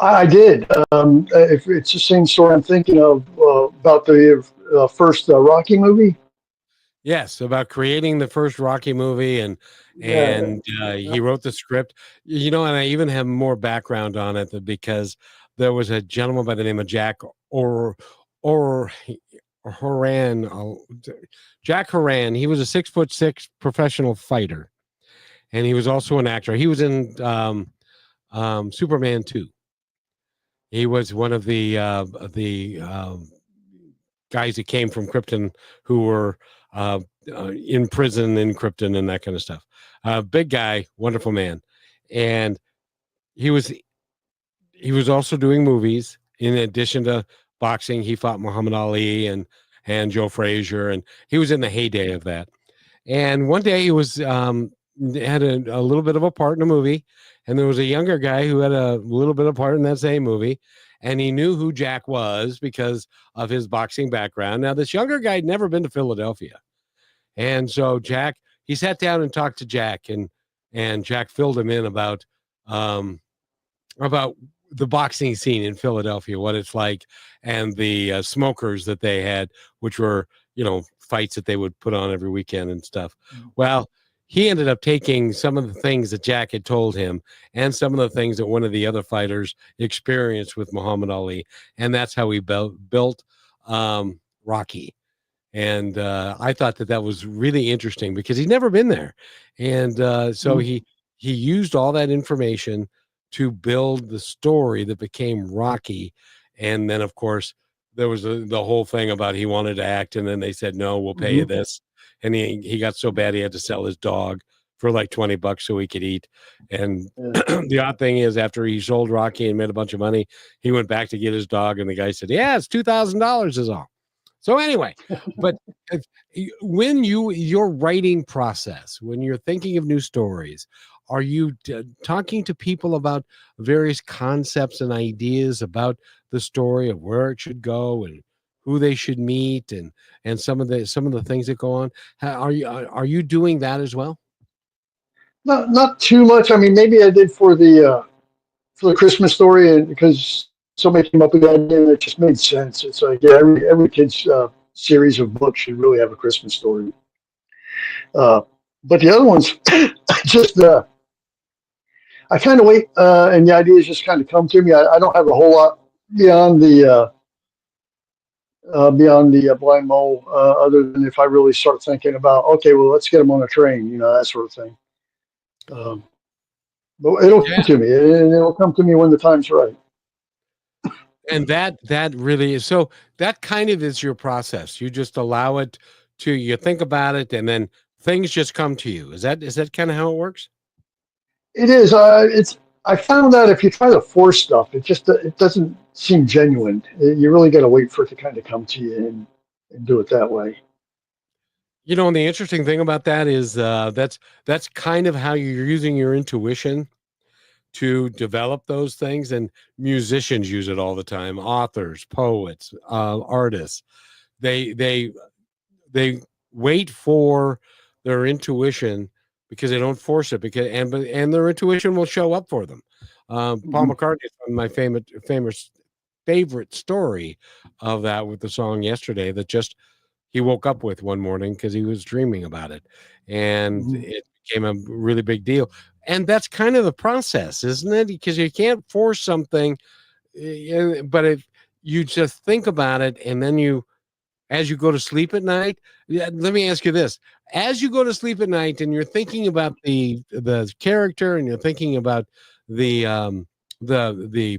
I did. If it's the same story I'm thinking of about the first Rocky movie. Yes, about creating the first Rocky movie, and Yeah. he wrote the script. And I even have more background on it, because there was a gentleman by the name of Jack or Horan. Jack Horan. He was a 6'6" professional fighter, and he was also an actor. He was in Superman 2. He was one of the guys that came from Krypton, who were in prison in Krypton and that kind of stuff. Big guy, wonderful man, and he was also doing movies in addition to boxing. He fought Muhammad Ali and Joe Frazier, and he was in the heyday of that. And one day he was had a little bit of a part in a movie, and there was a younger guy who had a little bit of part in that same movie, and he knew who Jack was because of his boxing background. Now, this younger guy had never been to Philadelphia, and so he sat down and talked to Jack, and Jack filled him in about the boxing scene in Philadelphia, what it's like, and the smokers that they had, which were fights that they would put on every weekend and stuff. Well, he ended up taking some of the things that Jack had told him and some of the things that one of the other fighters experienced with Muhammad Ali, and that's how he built Rocky. And I thought that was really interesting because he'd never been there, and so he used all that information to build the story that became Rocky. And then, of course, there was the whole thing about he wanted to act, and then they said, no, we'll pay you this. And he got so bad he had to sell his dog for like $20 so he could eat. And the odd thing is, after he sold Rocky and made a bunch of money, he went back to get his dog, and the guy said, yeah, it's $2,000 is all. So anyway, but when your writing process, when you're thinking of new stories, are you talking to people about various concepts and ideas about the story of where it should go and who they should meet and some of the things that go on? Are you doing that as well? Not too much. I mean, maybe I did for the Christmas story, and because somebody came up with that idea and it just made sense. It's like, yeah, every kid's series of books should really have a Christmas story. But the other ones, just I kind of wait, and the ideas just kind of come to me. I don't have a whole lot beyond the blind mole, other than if I really start thinking about, okay, well, let's get them on a train, that sort of thing. But it'll come to me, and it'll come to me when the time's right. And that really is, so that kind of is your process. You just allow it to, you think about it, and then things just come to you. Is that kind of how it works? It is. I found that if you try to force stuff, it doesn't seem genuine. You really got to wait for it to kind of come to you and do it that way. And the interesting thing about that is that's kind of how you're using your intuition to develop those things. And musicians use it all the time. Authors, poets, artists, they wait for their intuition because they don't force it, and their intuition will show up for them. Paul McCartney is one of my favorite story of that, with the song Yesterday, that just he woke up with one morning because he was dreaming about it, and it became a really big deal. And that's kind of the process, isn't it? Because you can't force something, but if you just think about it, and then as you go to sleep at night, let me ask you this. As you go to sleep at night and you're thinking about the character, and you're thinking about the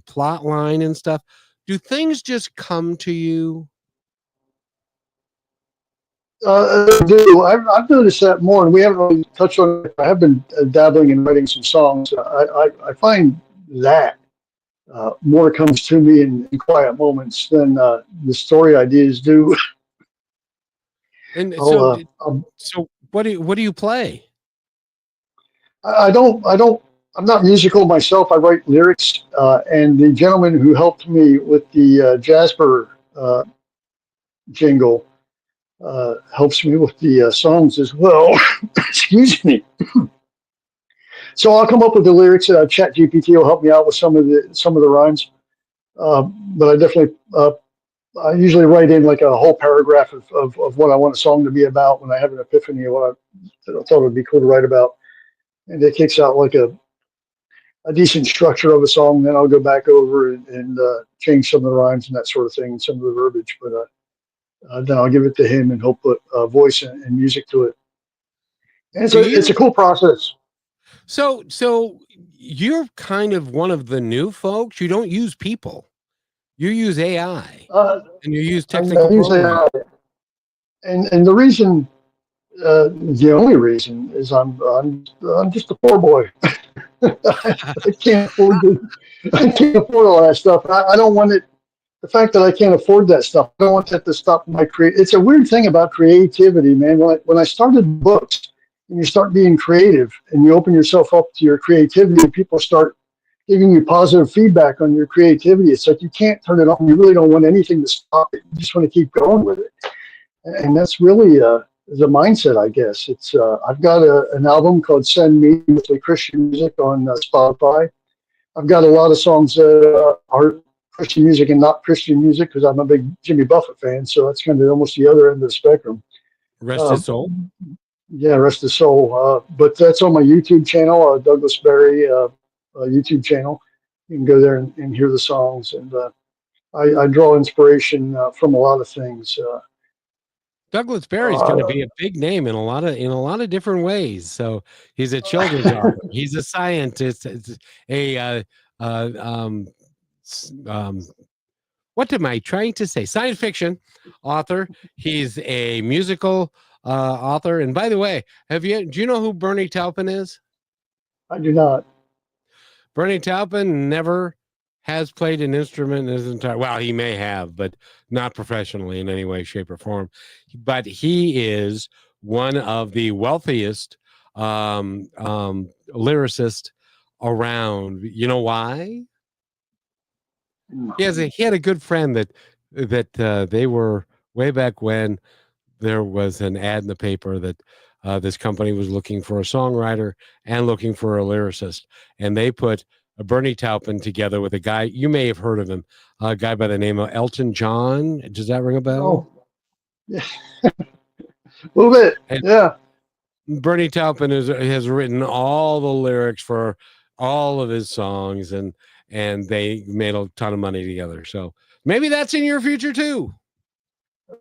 plot line and stuff, do things just come to you? I've noticed that more, and we haven't really touched on it. I have been dabbling in writing some songs. I find that more comes to me in quiet moments than the story ideas do. And so what do you play? I'm not musical myself. I write lyrics, and the gentleman who helped me with the Jasper jingle helps me with the songs as well. Excuse me. So I'll come up with the lyrics. Chat GPT will help me out with some of the rhymes. But I definitely I usually write in like a whole paragraph of what I want a song to be about when I have an epiphany of what I thought would be cool to write about, and it kicks out like a decent structure of a song. Then I'll go back over and change some of the rhymes and that sort of thing, and some of the verbiage. But then I'll give it to him, and he'll put voice and music to it. And it's a cool process. So you're kind of one of the new folks. You don't use people. You use AI, and you use technical programming. And the reason, the only reason, is I'm just a poor boy. I can't afford all that stuff. I don't want it. The fact that I can't afford that stuff, I don't want that to stop my It's a weird thing about creativity, man. When I started books, and you start being creative, and you open yourself up to your creativity, and people start giving you positive feedback on your creativity, it's like you can't turn it off. You really don't want anything to stop it. You just want to keep going with it. And that's really the mindset, I guess. It's I've got an album called Send Me, mostly Christian music, on Spotify. I've got a lot of songs that are Christian music and not Christian music, because I'm a big Jimmy Buffett fan. So that's kind of almost the other end of the spectrum. Rest his soul. Yeah, rest his soul. But that's on my YouTube channel, Douglas Berry YouTube channel. You can go there and hear the songs. And I draw inspiration from a lot of things. Douglas Berry is going to be a big name in a lot of different ways. So he's a children's author. He's a scientist. What am I trying to say? Science fiction author. He's a musical author. And by the way, do you know who Bernie Taupin is? I do not. Bernie Taupin never has played an instrument in his entire, well, he may have, but not professionally in any way, shape, or form. But he is one of the wealthiest lyricists around. You know why? He had a good friend that they were, way back when there was an ad in the paper that this company was looking for a songwriter and looking for a lyricist, and they put Bernie Taupin together with a guy, you may have heard of him, a guy by the name of Elton John. Does that ring a bell? Oh, yeah, a little bit. And Yeah. Bernie Taupin has written all the lyrics for all of his songs, and they made a ton of money together. So maybe that's in your future too.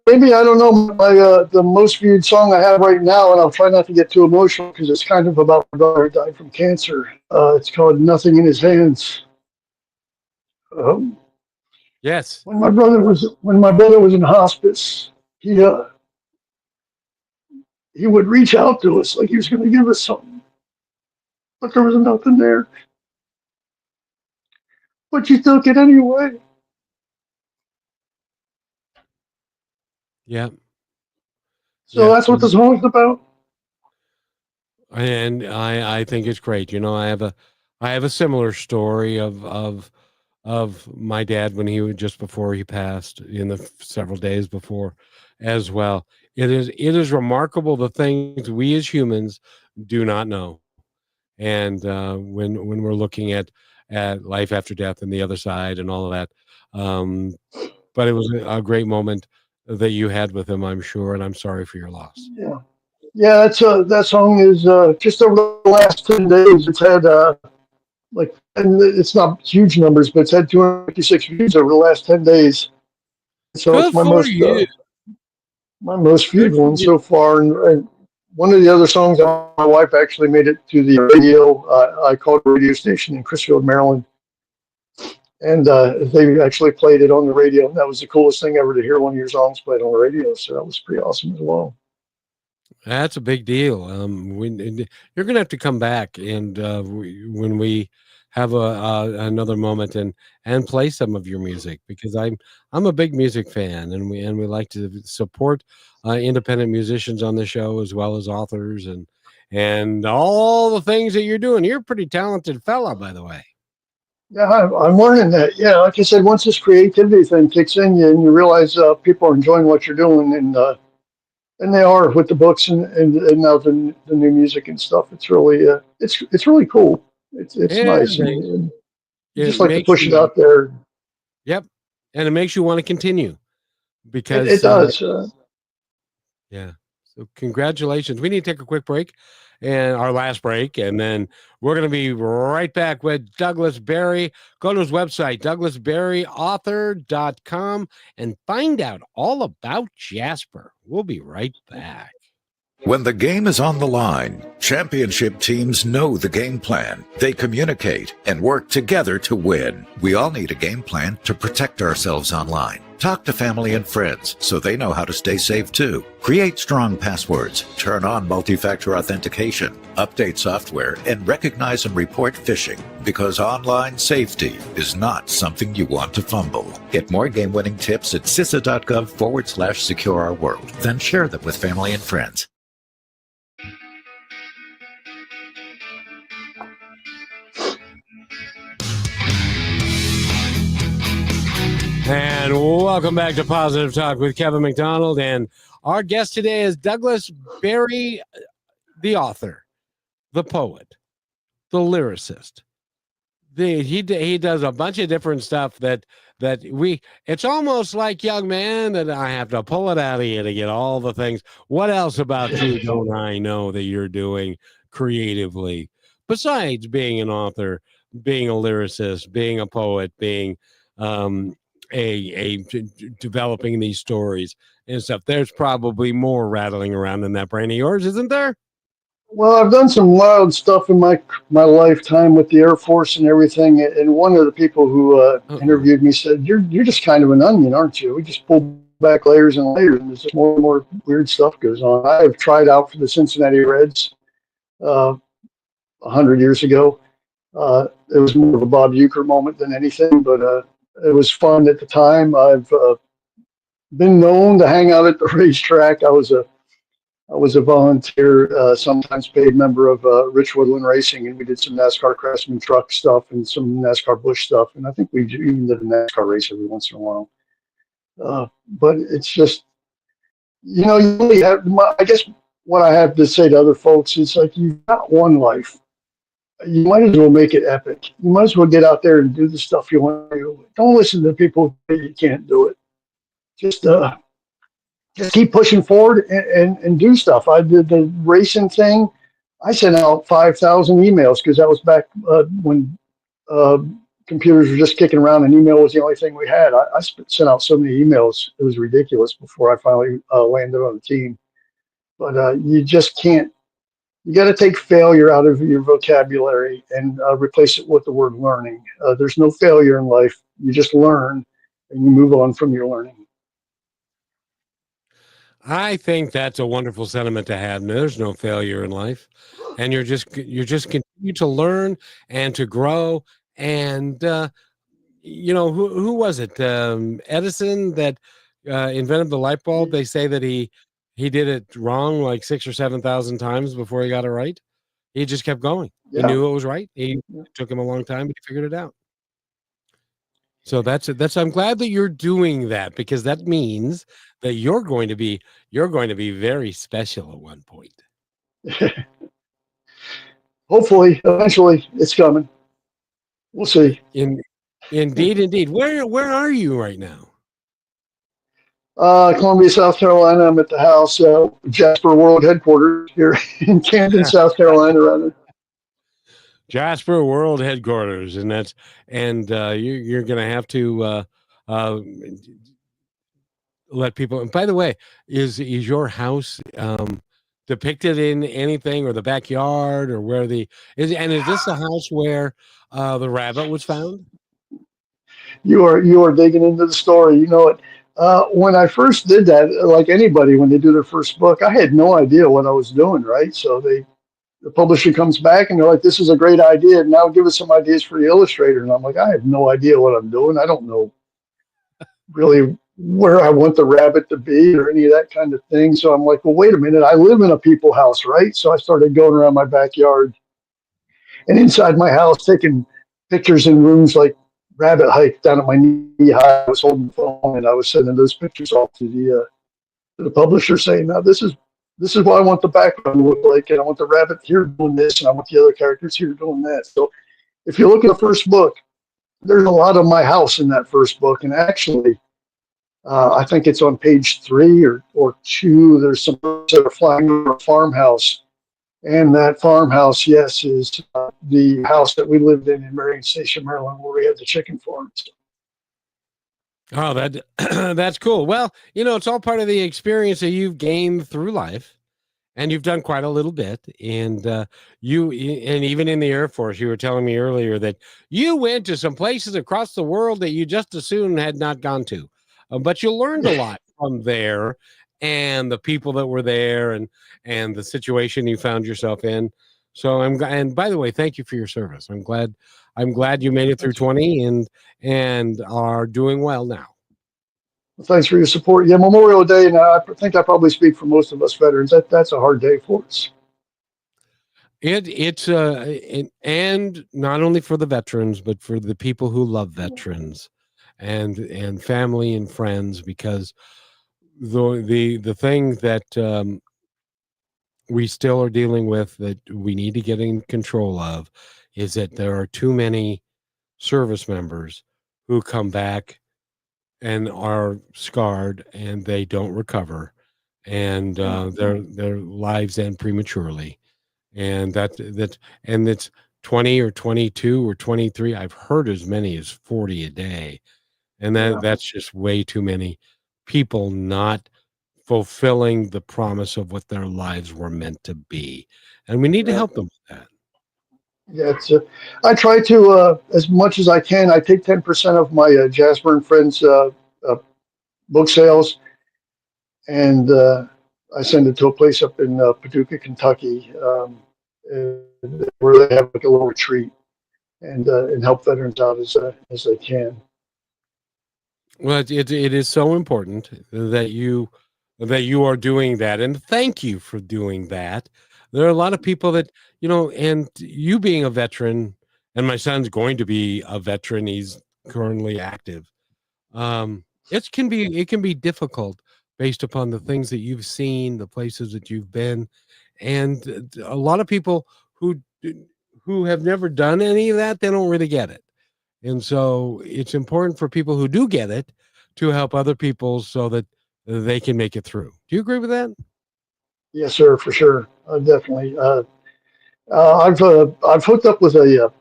Maybe, I don't know, my the most viewed song I have right now, and I'll try not to get too emotional because it's kind of about my brother who died from cancer. It's called "Nothing in His Hands." Um, Yes. when my brother was in hospice, he would reach out to us like he was going to give us something, but there was nothing there. But you took it anyway. Yeah. So Yeah. that's what the song's about. And I think it's great. I have a similar story of my dad when he was just before he passed, in the several days before as well. It is remarkable the things we as humans do not know. And when we're looking at life after death and the other side and all of that. Um, but it was a great moment that you had with him, I'm sure, and I'm sorry for your loss. Yeah. Yeah, that song is just over the last 10 days. It's had and it's not huge numbers, but it's had 256 views over the last 10 days. So Good it's for you. my most Good viewed for one you. so far. And one of the other songs, my wife actually made it to the radio. I called a radio station in Chrisfield, Maryland, and they actually played it on the radio. And that was the coolest thing ever, to hear one of your songs played on the radio. So that was pretty awesome as well. That's a big deal. You're going to have to come back, and when we have another moment, and play some of your music, because I'm a big music fan, and we like to support independent musicians on the show, as well as authors and all the things that you're doing. You're a pretty talented fella, by the way. Yeah, I'm learning that. Yeah, like I said, once this creativity thing kicks in you and you realize people are enjoying what you're doing, and they are with the books and now the new music and stuff. It's really it's really cool. It's nice, and you It just like to makes push it you, out there. yep, and it makes you want to continue, It because does. yeah. So congratulations. We need to take a quick break, and our last break, and then we're going to be right back with Douglas Berry. Go to his website, douglasberryauthor.com, and find out all about Jasper. We'll be right back. When the game is on the line, championship teams know the game plan. They communicate and work together to win. We all need a game plan to protect ourselves online. Talk to family and friends so they know how to stay safe too. Create strong passwords, turn on multi-factor authentication, update software, and recognize and report phishing, because online safety is not something you want to fumble. Get more game-winning tips at CISA.gov/secure our world. Then share them with family and friends. And welcome back to Positive Talk with Kevin McDonald. And our guest today is Douglas Berry, the author, the poet, the lyricist. He does a bunch of different stuff that it's almost like, young man, that I have to pull it out of you to get all the things. What else about you don't I know that you're doing creatively, besides being an author, being a lyricist, being a poet, being developing these stories and stuff? There's probably more rattling around in that brain of yours, isn't there? Well, I've done some wild stuff in my lifetime with the Air Force and everything. And one of the people who interviewed me said, "You're just kind of an onion, aren't you? We just pull back layers and layers, and there's just more and more weird stuff goes on." I have tried out for the Cincinnati Reds 100 years ago. It was more of a Bob Uecker moment than anything, but it was fun at the time. I've been known to hang out at the racetrack. I was a volunteer, sometimes paid member of Rich Woodland Racing, and we did some NASCAR Craftsman truck stuff and some NASCAR Busch stuff. And I think we even did a NASCAR race every once in a while. But it's just, you really have, I guess what I have to say to other folks is, like, you've got one life. you might as well make it epic. You might as well get out there and do the stuff you want to do. Don't listen to people who say you can't do it. Just keep pushing forward and do stuff. I did the racing thing. I sent out 5,000 emails because that was back when uh, computers were just kicking around and email was the only thing we had. I sent out so many emails. It was ridiculous before I finally landed on the team. But you just can't. You got to take failure out of your vocabulary and replace it with the word learning. There's no failure in life. You just learn and you move on from your learning. I think that's a wonderful sentiment to have. There's no failure in life, and you're just continue to learn and to grow. And who was it? Edison that invented the light bulb. They say that he did it wrong like 6 or 7,000 times before he got it right. He just kept going. He Yeah. knew it was right. It took him a long time, but he figured it out. So that's I'm glad that you're doing that, because that means that you're going to be very special at one point. Hopefully, eventually, it's coming. We'll see. Indeed. Where are you right now? Columbia, South Carolina. I'm at the house, Jasper World Headquarters here in Camden, South Carolina. Rather. Jasper World Headquarters, and you're going to have to let people. And by the way, is your house depicted in anything, or the backyard, or where is this the house where the rabbit was found? You are digging into the story. You know it. When I first did that, like anybody, when they do their first book, I had no idea what I was doing. Right, so the publisher comes back and they're like, "This is a great idea. Now give us some ideas for the illustrator." And I'm like, "I have no idea what I'm doing. I don't know really where I want the rabbit to be or any of that kind of thing." So I'm like, "Well, wait a minute. I live in a people house, right?" So I started going around my backyard and inside my house, taking pictures in rooms like rabbit hike down at my knee high. I was holding the phone and I was sending those pictures off to the publisher, saying, "Now this is what I want the background to look like, and I want the rabbit here doing this, and I want the other characters here doing that." So if you look at the first book, there's a lot of my house in that first book, and actually, I think it's on page 3 or 2. There's some birds that are flying over a farmhouse, and that farmhouse, yes, is the house that we lived in Marion Station, Maryland, where we had the chicken farms. Oh, that's cool. Well, it's all part of the experience that you've gained through life, and you've done quite a little bit. And and even in the Air Force, you were telling me earlier that you went to some places across the world that you just as soon had not gone to, but you learned a lot from there, and the people that were there, and the situation you found yourself in. So and by the way, thank you for your service. I'm glad you made it through 20 and are doing well now. Well, thanks for your support. Yeah, Memorial Day, and I think I probably speak for most of us veterans. That's a hard day for us. It's and not only for the veterans, but for the people who love veterans, and family and friends, because the thing that we still are dealing with, that we need to get in control of, is that there are too many service members who come back and are scarred, and they don't recover, and their lives end prematurely, and it's 20 or 22 or 23. I've heard as many as 40 a day, and that's just way too many people not fulfilling the promise of what their lives were meant to be, and we need to help them with that. Yeah, I try to, as much as I can, I take 10% of my Jasper and Friends book sales, and I send it to a place up in Paducah, Kentucky, where they have like a little retreat, and help veterans out as they can. Well, it is so important that you are doing that, and thank you for doing that. There are a lot of people that, and you being a veteran, and my son's going to be a veteran. He's currently active. It can be difficult based upon the things that you've seen, the places that you've been, and a lot of people who have never done any of that, they don't really get it. And so it's important for people who do get it to help other people so that they can make it through. Do you agree with that? Yes, sir, for sure. Definitely. I've hooked up with a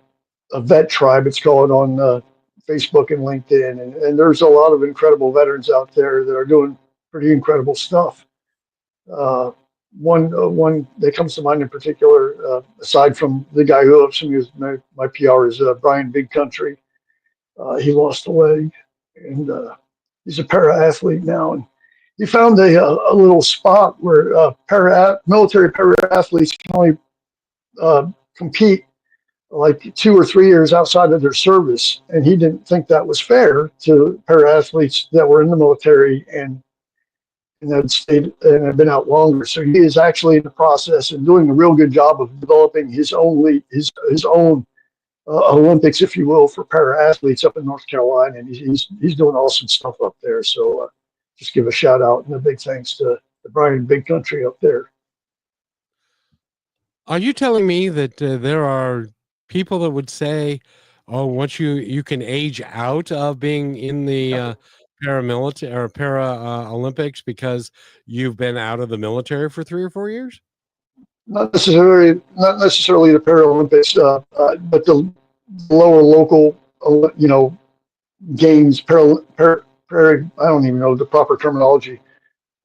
vet tribe, it's called, on Facebook and LinkedIn, and there's a lot of incredible veterans out there that are doing pretty incredible stuff. One that comes to mind in particular, aside from the guy who helps me with my PR, is Brian Big Country. He lost a leg, and he's a para-athlete now, and he found a little spot where military para-athletes can only compete like 2 or 3 years outside of their service, and he didn't think that was fair to para-athletes that were in the military and had stayed and had been out longer. So he is actually in the process and doing a real good job of developing his own Olympics, if you will, for para-athletes up in North Carolina, and he's doing awesome stuff up there. So just give a shout out and a big thanks to Brian Big Country up there. Are you telling me that there are people that would say, "Oh, once you can age out of being in the paramilitary or para Olympics because you've been out of the military for 3 or 4 years"? Not necessarily the Paralympics, but the lower local, games. I don't even know the proper terminology,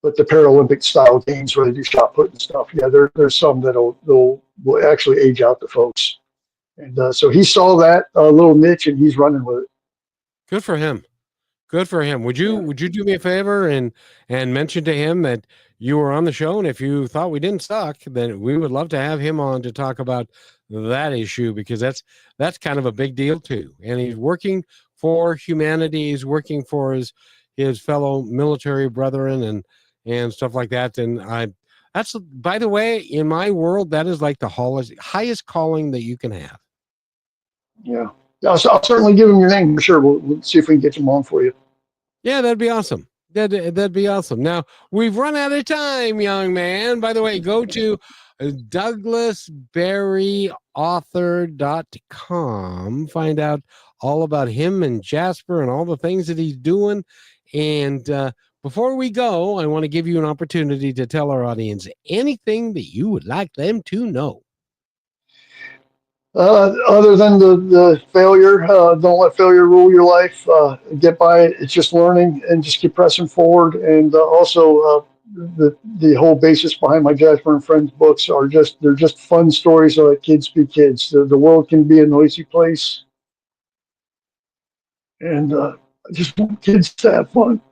but the Paralympic style games where they do shot put and stuff. Yeah, there's some that will actually age out the folks, and so he saw that little niche and he's running with it. Good for him. Good for him. Would you do me a favor and mention to him that you were on the show, and if you thought we didn't suck, then we would love to have him on to talk about that issue, because that's kind of a big deal too. And he's working for humanity. He's working for his fellow military brethren and stuff like that. And that's, by the way, in my world, that is like the highest calling that you can have. Yeah. I'll certainly give him your name for sure. We'll see if we can get him on for you. Yeah, that'd be awesome. That'd be awesome. Now, we've run out of time, young man. By the way, go to DouglasBerryAuthor.com. Find out all about him and Jasper and all the things that he's doing. And before we go, I want to give you an opportunity to tell our audience anything that you would like them to know. Other than the failure, don't let failure rule your life. Get by it. It's just learning, and just keep pressing forward. And also, the whole basis behind my Jasper and Friends books they're just fun stories that let kids be kids. The world can be a noisy place, and I just want kids to have fun.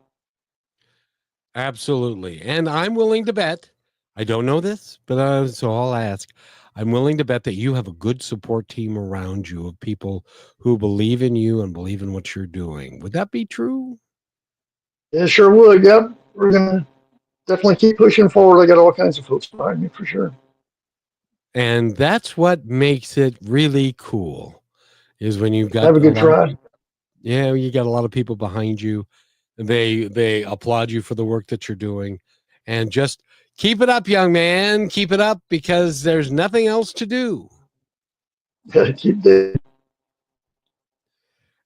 Absolutely. And I'm willing to bet, I don't know this, but so I'll ask. I'm willing to bet that you have a good support team around you of people who believe in you and believe in what you're doing. Would that be true? Yeah, sure would. Yep. We're going to definitely keep pushing forward. I got all kinds of folks behind me for sure. And that's what makes it really cool, is when you've got have a good tribe. Yeah, you got a lot of people behind you. They applaud you for the work that you're doing, and just keep it up, young man. Keep it up, because there's nothing else to do. Keep it.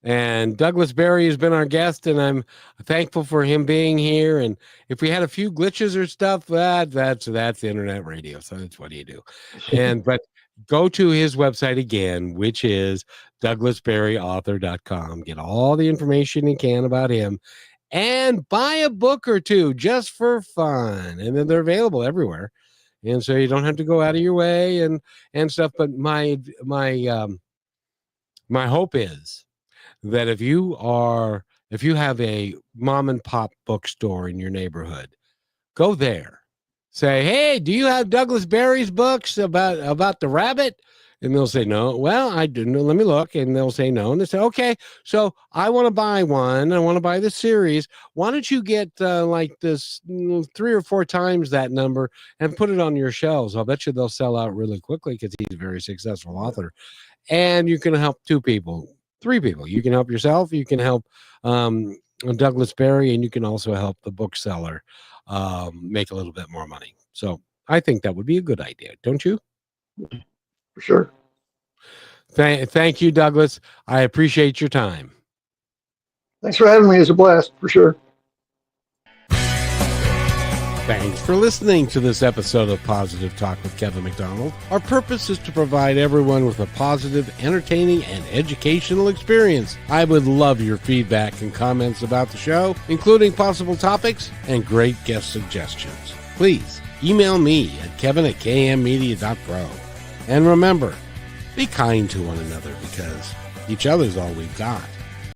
And Douglas Berry has been our guest, and I'm thankful for him being here. And if we had a few glitches or stuff, that's internet radio. So that's what do you do? But go to his website again, which is DouglasBerryAuthor.com. Get all the information you can about him, and buy a book or two just for fun. And then they're available everywhere, and so you don't have to go out of your way and stuff. But my hope is that if you have a mom and pop bookstore in your neighborhood, go there. Say, hey, do you have Douglas Berry's books about the rabbit? And they'll say, no. Well, I didn't. Let me look. And they'll say no. And they say, okay, so I want to buy one. I want to buy the series. Why don't you get like this 3 or 4 times that number and put it on your shelves? I'll bet you they'll sell out really quickly, because he's a very successful author. And you can help 2 people, 3 people. You can help yourself. You can help Douglas Berry, and you can also help the bookseller make a little bit more money. So I think that would be a good idea, don't you? For sure. Thank you, Douglas. I appreciate your time. Thanks for having me. It's a blast, for sure. Thanks for listening to this episode of Positive Talk with Kevin McDonald. Our purpose is to provide everyone with a positive, entertaining, and educational experience. I would love your feedback and comments about the show, including possible topics and great guest suggestions. Please email me at kevin@kmmedia.pro. And remember, be kind to one another because each other's all we've got.